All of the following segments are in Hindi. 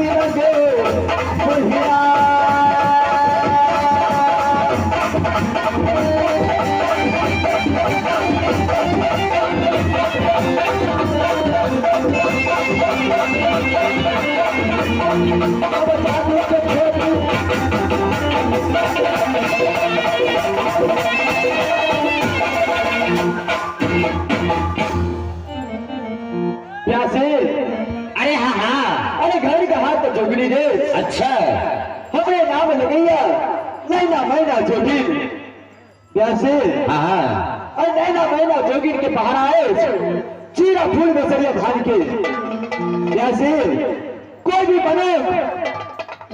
लगे बुढ़िया अरे हाँ हाँ, अरे घर का हाथ तो जोगनी दे। अच्छा हमरे नाम लगैया नैना मैना जोगिन प्यासे। हाँ हाँ, अरे नैना मैना जोगिन के पहाड़ आए चीरा फूल बसरिया धान के प्यासे। कोई भी बने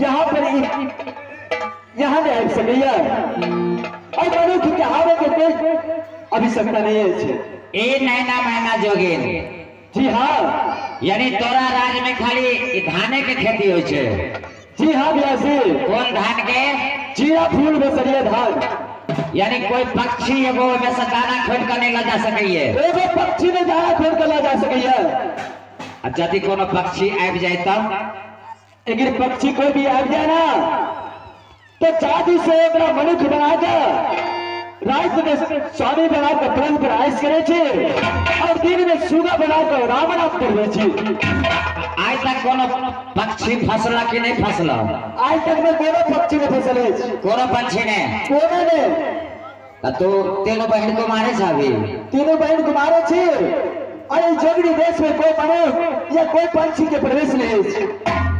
यहाँ पर यहाँ नहीं आ सकैया और मनुष्य के आवे के तेज अभी सकता नहीं है। ए नैना मैना जोगिन, जी हाँ, यानी तोरा राज में खाली धाने के खेती हो छे। जी हाँ ब्यासी। कौन धान के? चीरा फूल बसरिया धान। यानी कोई पक्षी एगो में से दाना खोद कर नहीं ला जा सके। एगो पक्षी ने दाना खोद कर ला जा सके। यदि कोनो पक्षी आबि जाए तब? अगर पक्षी कोई भी आ जाए ना तो जादू से एकरा मनुष्य बना के रात में स्वामी बना के प्राण पर आयस करे छे और दिन में सुगा बना के रावण आप करवे छे। आज तक कोनो पक्षी फसला कि नहीं फसला? आज तक में कोनो पक्षी ने फसले छे। कोनो पंछी ने? कोनो ने। तो तीनों बहन को मारे छावी? तीनों बहन को मारे छे। अरे जगड़ी देश में कोई मनुष्य या कोई पंछी के प्रवेश नहीं छे।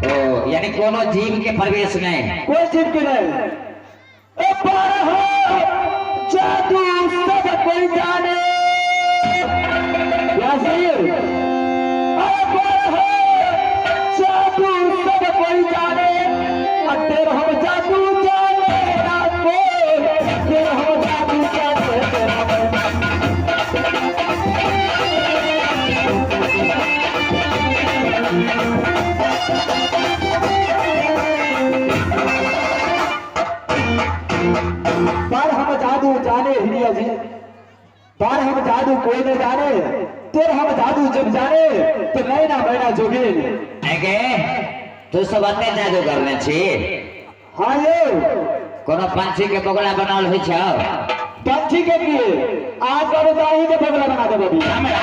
ओ यानी कोनो जीव के प्रवेश नहीं? कोई जीव के नहीं। ए बारह जादू सब कोई जाने यासीर। जादू सब कोई जाने तेरे हम जादू जाने रातो तेरे हम जादू जाने। पर हम जादू जाने हिरिया जी, पर हम जादू कोई न जाने तेरे हम जादू जब जाने तो नैना मैना जोगिन। आगे तू सब अन्य जादू करने छी? हाँ ये कोनो पंछी के बगला बनाल होइ छ? पंछी के लिए आज करो दाही के बगला बना दे बबी। हमरा?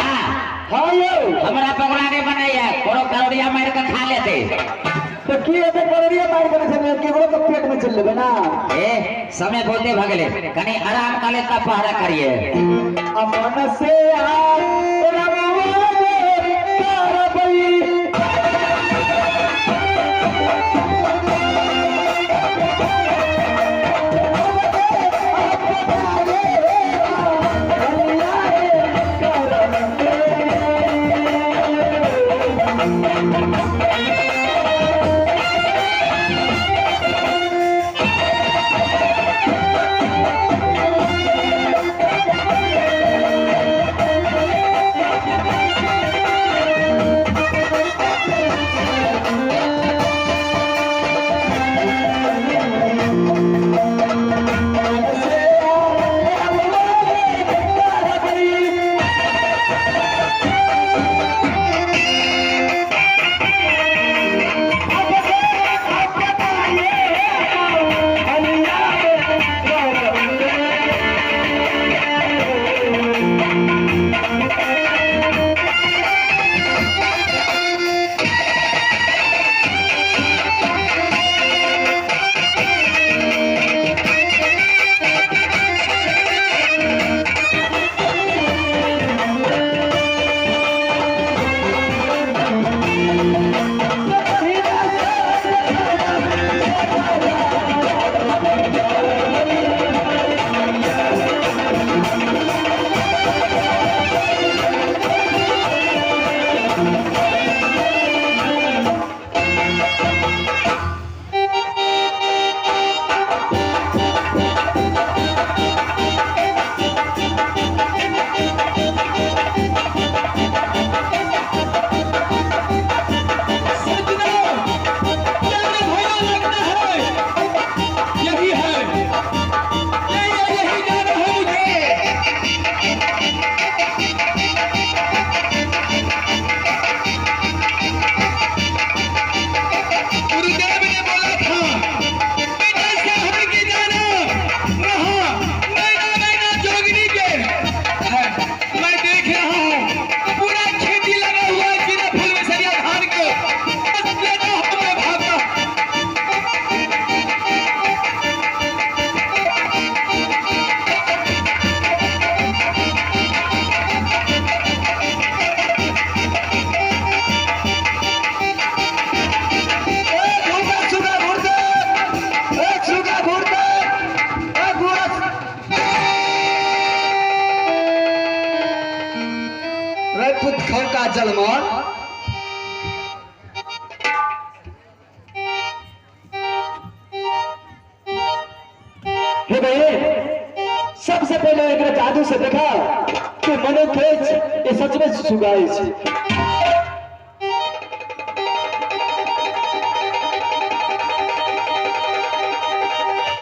हाँ ये हमरा बगला नहीं बनाया, कोनो करोड़िया मार के खा लेते। तो की होते करोड़िया मार के चले केवल तो पेट में चल लेबे ना। ए समय बोलते भगले कनी आराम काले का पहरा करिए। अमन से आ घर का जलमल हे भाई, सबसे पहले एक जादू से देखा कि मनो खेच ये सच में सुगाई